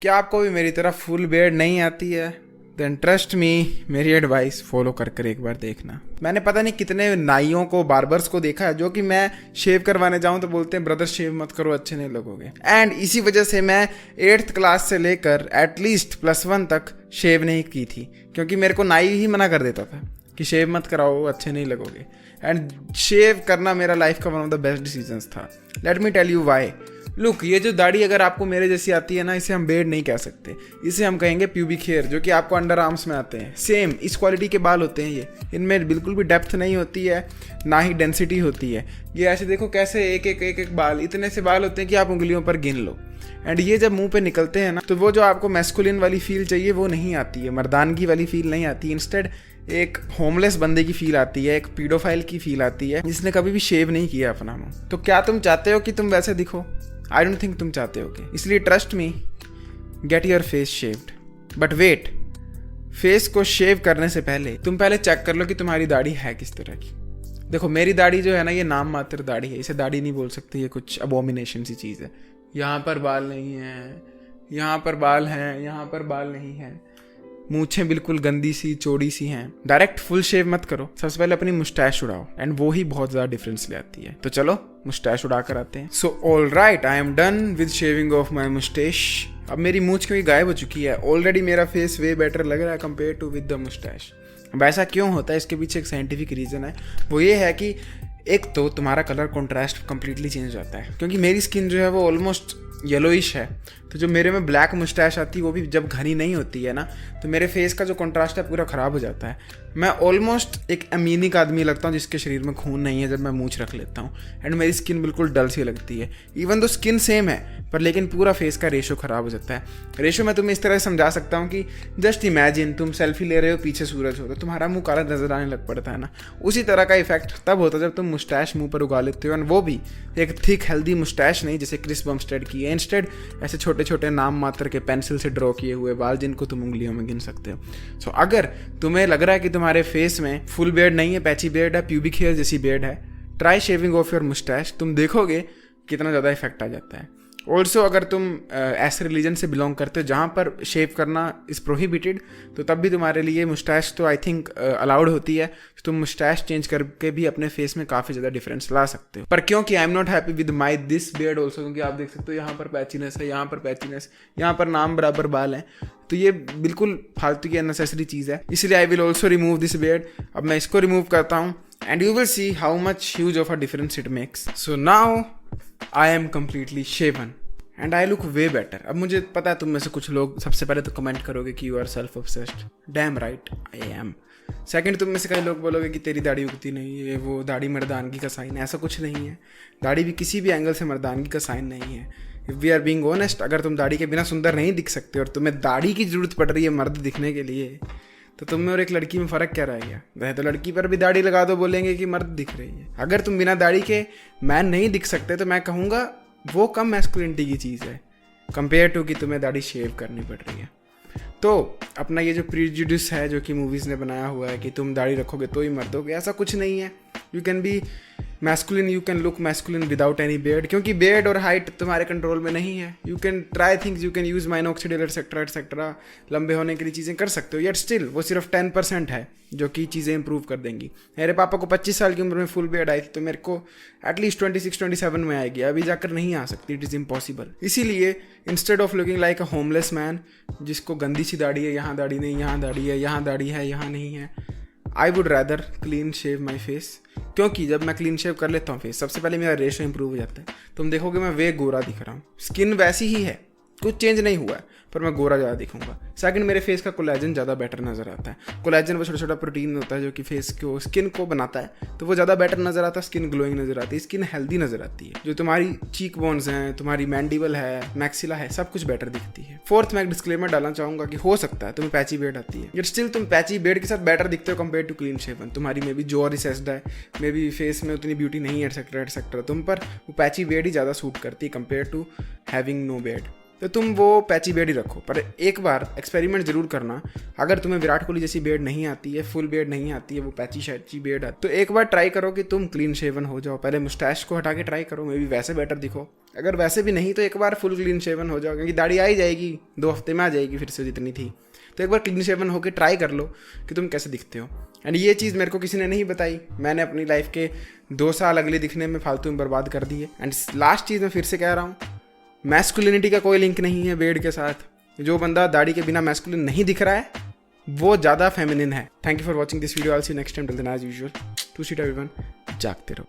क्या आपको भी मेरी तरह फुल बियर्ड नहीं आती है? देन ट्रस्ट मी, मेरी एडवाइस फॉलो कर कर एक बार देखना। मैंने पता नहीं कितने नाइयों को, बार्बर्स को देखा है जो कि मैं शेव करवाने जाऊं तो बोलते हैं ब्रदर शेव मत करो, अच्छे नहीं लगोगे। एंड इसी वजह से मैं 8th क्लास से लेकर एटलीस्ट +1 तक शेव नहीं की थी, क्योंकि मेरे को नाई ही मना कर देता था कि शेव मत कराओ, अच्छे नहीं लगोगे। एंड शेव करना मेरा लाइफ का one of the best decisions था। Let me tell you why. Look, ये जो दाढ़ी अगर आपको मेरे जैसी आती है ना, इसे हम बेड नहीं कह सकते, इसे हम कहेंगे प्यूबिक हेयर, जो कि आपको अंडर आर्म्स में आते हैं। सेम इस क्वालिटी के बाल होते हैं ये, इनमें बिल्कुल भी डेप्थ नहीं होती है, ना ही डेंसिटी होती है। ये ऐसे देखो कैसे एक एक बाल, इतने से बाल होते हैं कि आप उंगलियों पर गिन लो। एंड ये जब मुंह पे निकलते हैं ना, तो वो जो आपको मैस्कुलिन वाली फील चाहिए वो नहीं आती है, मर्दानगी वाली फील नहीं आती। इंस्टेड एक होमलेस बंदे की फील आती है, एक पीडोफाइल की फील आती है जिसने कभी भी शेव नहीं किया अपना मुंह। तो क्या तुम चाहते हो कि तुम वैसे दिखो? आई डोंट थिंक तुम चाहते होगे। इसलिए trust me, get your face shaved. But wait, face को शेव करने से पहले तुम पहले चेक कर लो कि तुम्हारी दाढ़ी है किस तरह की। देखो, मेरी दाढ़ी जो है ना, ये नाम मात्र दाढ़ी है, इसे दाढ़ी नहीं बोल सकते, ये कुछ अबोमिनेशन सी चीज़ है। यहाँ पर बाल नहीं है, यहाँ पर बाल हैं, यहाँ पर बाल नहीं है। मूछें बिल्कुल गंदी सी चौड़ी सी हैं। डायरेक्ट फुल शेव मत करो, सबसे पहले अपनी मुस्टैश उड़ाओ, एंड वो ही बहुत ज़्यादा डिफरेंस ले आती है। तो चलो मुस्टैश उड़ा कर आते हैं। So all right, I am done with shaving of my Moustache. अब मेरी मूछ क्योंकि गायब हो चुकी है, ऑलरेडी मेरा फेस वे बेटर लग रहा है compare to with the moustache. अब ऐसा क्यों होता है, इसके पीछे एक साइंटिफिक रीज़न है। वो ये है कि एक तो तुम्हारा कलर कॉन्ट्रास्ट कंप्लीटली चेंज हो जाता है, क्योंकि मेरी स्किन जो है वो ऑलमोस्ट येलोइश है। तो जो मेरे में ब्लैक मुस्टैश आती है वो भी जब घनी नहीं होती है ना, तो मेरे फेस का जो कंट्रास्ट है पूरा ख़राब हो जाता है। मैं ऑलमोस्ट एक एमीनिक आदमी लगता हूँ जिसके शरीर में खून नहीं है जब मैं मूंछ रख लेता हूँ। एंड मेरी स्किन बिल्कुल डल सी लगती है, इवन दो स्किन सेम है, पर लेकिन पूरा फेस का रेशो ख़राब हो जाता है। रेशो मैं तुम्हें इस तरह से समझा सकता हूँ कि जस्ट इमेजिन तुम सेल्फी ले रहे हो, पीछे सूरज हो, तो तुम्हारा मुंह काला नजर आने लग पड़ता है ना। उसी तरह का इफेक्ट तब होता है जब तुम मुस्टैश मुंह पर उगा लेते हो, एंड वो भी एक थिक हेल्दी मुस्टैश नहीं जैसे क्रिस बमस्टेड की है। इंस्टेड ऐसे छोटे छोटे नाम मात्र के पेंसिल से ड्रॉ किए हुए बाल जिनको तुम उंगलियों में गिन सकते हो। सो अगर तुम्हें लग रहा है कि तुम्हारे फेस में फुल बियर्ड नहीं है, पैची बियर्ड है, प्यूबिक हेयर जैसी बियर्ड है, try shaving of your Moustache. तुम देखोगे कितना ज़्यादा इफेक्ट आ जाता है। ऑल्सो अगर तुम ऐसे रिलीजन से बिलोंग करते हो जहाँ पर शेव करना इज़ प्रोहिबिटेड, तो तब भी तुम्हारे लिए मुस्टैश तो आई थिंक अलाउड होती है। तो तुम मुस्टैश चेंज करके भी अपने फेस में काफ़ी ज़्यादा डिफरेंस ला सकते हो। पर क्योंकि I am not happy with my this beard also, क्योंकि आप देख सकते हो यहाँ पर पैचीनेस है, यहाँ पर पैचीनेस, यहाँ पर नाम बराबर बाल हैं, तो ये बिल्कुल फालतू की अननेसेसरी चीज़ है। इसलिए I will also remove this beard. अब मैं इसको रिमूव करता हूँ, and you will see how much huge of a difference it makes. So now I am completely shaven and I look way better. अब मुझे पता है तुम में से कुछ लोग सबसे पहले तो कमेंट करोगे कि you are self obsessed. Damn right, I am. Second, तुम में से कई लोग बोलोगे कि तेरी दाढ़ी उगती नहीं है, वो दाढ़ी मर्दानगी का साइन है। ऐसा कुछ नहीं है, दाढ़ी भी किसी भी एंगल से मर्दानगी का साइन नहीं है। If we are being honest, अगर तुम दाढ़ी के बिना सुंदर नहीं दिख सकते और तुम्हें दाढ़ी की जरूरत पड़ रही है मर्द दिखने के लिए, तो तुम में और एक लड़की में फ़र्क क्या रह गया? वह तो लड़की पर भी दाढ़ी लगा दो, बोलेंगे कि मर्द दिख रही है। अगर तुम बिना दाढ़ी के मैन नहीं दिख सकते तो मैं कहूँगा वो कम मैस्कुलिनिटी की चीज़ है कंपेयर टू कि तुम्हें दाढ़ी शेव करनी पड़ रही है। तो अपना ये जो प्रीजुडिस है जो कि मूवीज़ ने बनाया हुआ है कि तुम दाढ़ी रखोगे तो ही मर्द होगे, ऐसा कुछ नहीं है। You can be masculine, you can look masculine without any beard, क्योंकि बियर्ड और हाइट तुम्हारे कंट्रोल में नहीं है। You can try things, you can use minoxidil etcetera etcetera, लंबे होने के लिए चीज़ें कर सकते हो, येट स्टिल वो सिर्फ 10% है जो कि चीज़ें इंप्रूव कर देंगी। मेरे पापा को 25 साल की उम्र में फुल बियर्ड आई थी, तो मेरे को एटलीस्ट 26-27 में आएगी, अभी जाकर नहीं आ सकती, इट इज़ इम्पॉसिबल। इसीलिए instead of looking like a homeless man जिसको गंदी सी दाढ़ी है, यहाँ दाढ़ी नहीं, यहाँ दाढ़ी है, यहाँ दाढ़ी है, यहाँ नहीं है, I would rather clean shave my face. क्योंकि जब मैं क्लीन शेव कर लेता हूँ फेस, सबसे पहले मेरा रेशो इंप्रूव हो जाता है। तुम देखोगे मैं वे गोरा दिख रहा हूँ, स्किन वैसी ही है, कुछ चेंज नहीं हुआ है, पर मैं गोरा ज़्यादा दिखूंगा। सेकंड, मेरे फेस का कोलेजन ज़्यादा बेटर नज़र आता है। कोलेजन वो छोटा छोटा प्रोटीन होता है जो कि फेस को, स्किन को बनाता है, तो वो ज़्यादा बेटर नज़र आता है, स्किन ग्लोइंग नज़र आती है, स्किन हेल्दी नज़र आती है। जो तुम्हारी चीक बोन्स हैं, तुम्हारी मैंडिबल है, मैक्सिला है, सब कुछ बेटर दिखती है। फोर्थ, मैं एक डिस्क्लेमर डालना चाहूँगा कि हो सकता है तुम्हें पैची बेड आती है, बट स्टिल तुम पैची बेड के साथ बेटर दिखते हो कंपेयर टू क्लीन शेवन। तुम्हारी मे बी जॉ रिसेस्ड है, मे बी फेस में उतनी ब्यूटी नहीं है, एटसेट्रा एटसेट्रा, तुम पर वो पैची बेड ही ज़्यादा सूट करती है compare to having no beard. तो तुम वो पैची बेड ही रखो, पर एक बार एक्सपेरिमेंट जरूर करना। अगर तुम्हें विराट कोहली जैसी बेड नहीं आती है, फुल बेड नहीं आती है, वो पैची शैची बेड आती, तो एक बार ट्राई करो कि तुम क्लीन शेवन हो जाओ। पहले मुस्टैश को हटा के ट्राई करो, मे बी वैसे बेटर दिखो। अगर वैसे भी नहीं तो एक बार फुल क्लीन शेवन हो जाओ, क्योंकि दाढ़ी आ ही जाएगी, 2 हफ्ते में आ जाएगी फिर से जितनी थी। तो एक बार क्लीन शेवन होकर ट्राई कर लो कि तुम कैसे दिखते हो। एंड ये चीज़ मेरे को किसी ने नहीं बताई, मैंने अपनी लाइफ के 2 साल अगले दिखने में फालतू में बर्बाद कर दिए। एंड लास्ट चीज़ मैं फिर से कह रहा हूँ, मैस्कुलिनिटी का कोई लिंक नहीं है बेड के साथ। जो बंदा दाढ़ी के बिना मैस्कुलिन नहीं दिख रहा है वो ज़्यादा फेमिनिन है। Thank you for watching this video. I will see you next time. Till then as usual, to seat everyone, जागते रहो।